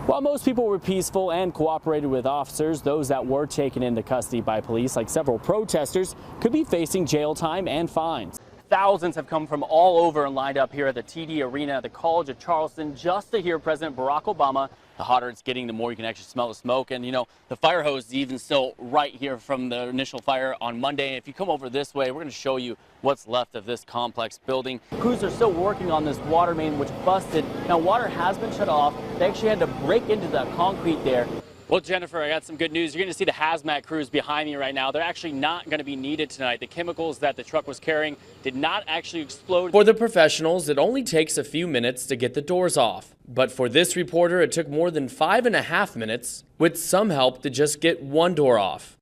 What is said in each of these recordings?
While most people were peaceful and cooperated with officers, those that were taken into custody by police, like several protesters, could be facing jail time and fines. Thousands have come from all over and lined up here at the TD Arena at the College of Charleston just to hear President Barack Obama. The hotter it's getting, the more you can actually smell the smoke. And, you know, the fire hose is even still right here from the initial fire on Monday. If you come over this way, we're going to show you what's left of this complex building. Crews are still working on this water main, which busted. Now, water has been shut off. They actually had to break into the concrete there. Well, Jennifer, I got some good news. You're going to see the hazmat crews behind me right now. They're actually not going to be needed tonight. The chemicals that the truck was carrying did not actually explode. For the professionals, it only takes a few minutes to get the doors off. But for this reporter, it took more than 5.5 minutes, with some help, to just get one door off.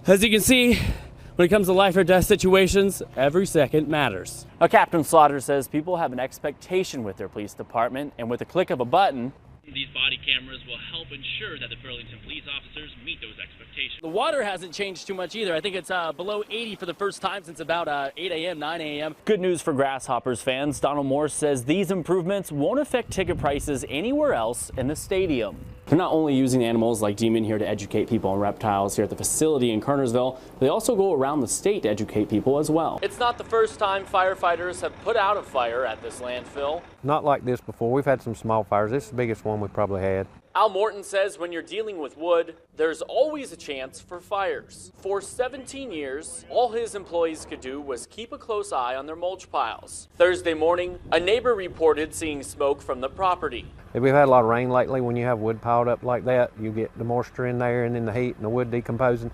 As you can see, when it comes to life or death situations, every second matters. Now, Captain Slaughter says people have an expectation with their police department, and with a click of a button, these body cameras will help ensure that the Burlington police officers meet those expectations. The water hasn't changed too much either. I think it's below 80 for the first time since about 8 a.m., 9 a.m. Good news for Grasshoppers fans. Donald Morse says these improvements won't affect ticket prices anywhere else in the stadium. They're not only using animals like Demon here to educate people on reptiles here at the facility in Kernersville, they also go around the state to educate people as well. It's not the first time firefighters have put out a fire at this landfill. Not like this before. We've had some small fires. This is the biggest one we probably had. Al Morton says when you're dealing with wood, there's always a chance for fires. For 17 years, all his employees could do was keep a close eye on their mulch piles. Thursday morning, a neighbor reported seeing smoke from the property. We've had a lot of rain lately. When you have wood piled up like that, you get the moisture in there and then the heat and the wood decomposing.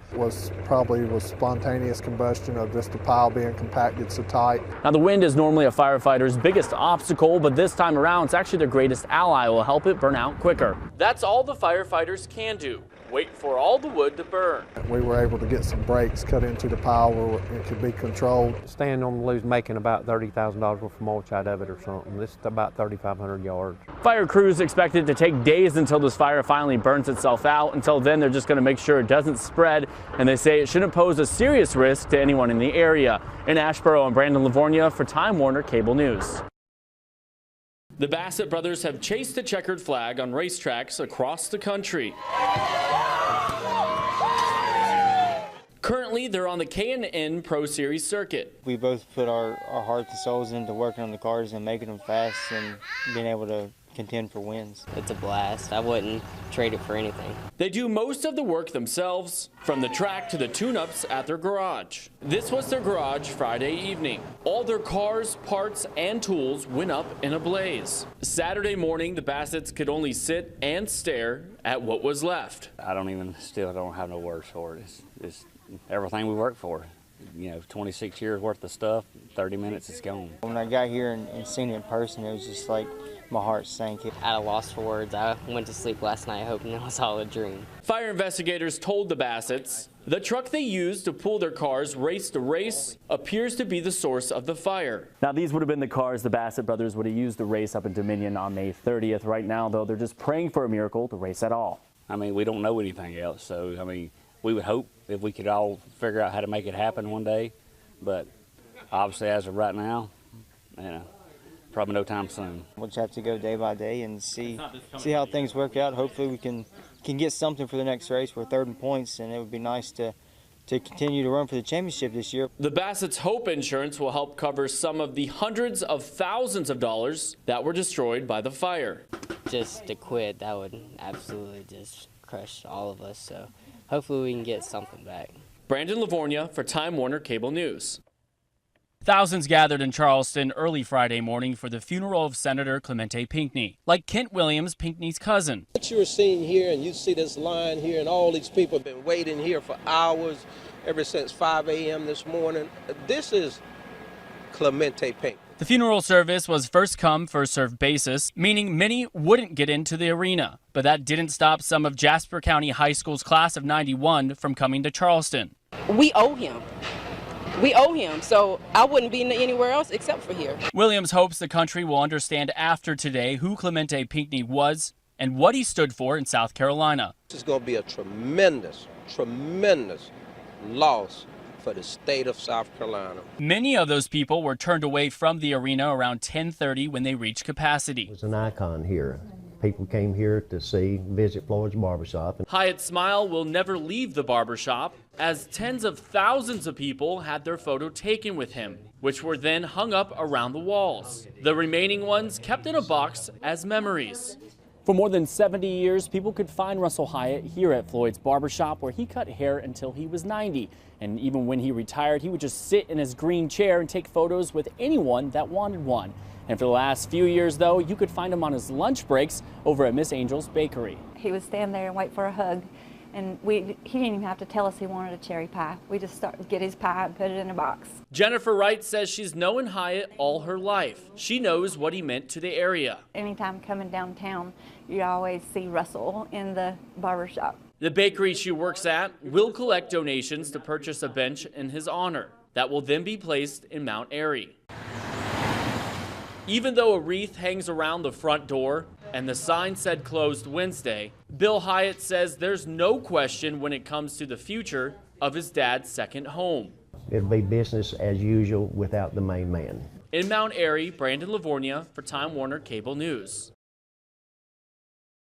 Probably was spontaneous combustion of just the pile being compacted so tight. Now, the wind is normally a firefighter's biggest obstacle, but this time around, it's actually their greatest ally. It will help it burn out quicker. That's all the firefighters can do. Wait for all the wood to burn. We were able to get some breaks cut into the pile where it could be controlled. Stand on the loose making about $30,000 worth of mulch out of it or something. This is about 3,500 yards. Fire crews expect it to take days until this fire finally burns itself out. Until then, they're just going to make sure it doesn't spread, and they say it shouldn't pose a serious risk to anyone in the area. In Asheboro, I'm Brandon LaVorgna for Time Warner Cable News. The Bassett brothers have chased the checkered flag on racetracks across the country. Currently, they're on the K&N Pro Series circuit. We both put our hearts and souls into working on the cars and making them fast and being able to contend for wins. It's a blast. I wouldn't trade it for anything. They do most of the work themselves, from the track to the tune-ups at their garage. This was their garage Friday evening. All their cars, parts, and tools went up in a blaze. Saturday morning, the Bassetts could only sit and stare at what was left. I don't have no words for it. It's everything we worked for. You know, 26 years worth of stuff, 30 minutes, it's gone. When I got here and seen it in person, it was just like my heart sank. At a loss for words. I went to sleep last night hoping it was all a dream. Fire investigators told the Bassetts the truck they used to pull their cars race to race appears to be the source of the fire. Now, these would have been the cars the Bassett brothers would have used to race up in Dominion on May 30th. Right now, though, they're just praying for a miracle to race at all. I mean, we don't know anything else, so, I mean, we would hope if we could all figure out how to make it happen one day, but obviously as of right now, you know, probably no time soon. We'll just have to go day by day and see how things work out. Hopefully we can get something for the next race. We're third in points, and it would be nice to continue to run for the championship this year. The Bassett's Hope Insurance will help cover some of the hundreds of thousands of dollars that were destroyed by the fire. Just to quit, that would absolutely just crush all of us, so hopefully we can get something back. Brandon LaVorgna for Time Warner Cable News. Thousands gathered in Charleston early Friday morning for the funeral of Senator Clemente Pinckney, like Kent Williams, Pinckney's cousin. What you are seeing here, and you see this line here, and all these people have been waiting here for hours, ever since 5 a.m. this morning. This is Clemente Pinckney. The funeral service was first come, first served basis, meaning many wouldn't get into the arena. But that didn't stop some of Jasper County High School's class of '91 from coming to Charleston. We owe him. We owe him, so I wouldn't be anywhere else except for here. Williams hopes the country will understand after today who Clemente Pinckney was and what he stood for in South Carolina. This is going to be a tremendous loss for the state of South Carolina. Many of those people were turned away from the arena around 10:30 when they reached capacity. He was an icon here. People came here to visit Floyd's barbershop. Hyatt's smile will never leave the barbershop, as tens of thousands of people had their photo taken with him, which were then hung up around the walls. The remaining ones kept in a box as memories. For more than 70 years, people could find Russell Hyatt here at Floyd's barbershop, where he cut hair until he was 90. And even when he retired, he would just sit in his green chair and take photos with anyone that wanted one. And for the last few years, though, you could find him on his lunch breaks over at Miss Angel's Bakery. He would stand there and wait for a hug, and he didn't even have to tell us he wanted a cherry pie. We just get his pie and put it in a box. Jennifer Wright says she's known Hyatt all her life. She knows what he meant to the area. Anytime coming downtown, you always see Russell in the barbershop. The bakery she works at will collect donations to purchase a bench in his honor that will then be placed in Mount Airy. Even though a wreath hangs around the front door and the sign said closed Wednesday, Bill Hyatt says there's no question when it comes to the future of his dad's second home. It'll be business as usual without the main man. In Mount Airy, Brandon LaVorgna for Time Warner Cable News.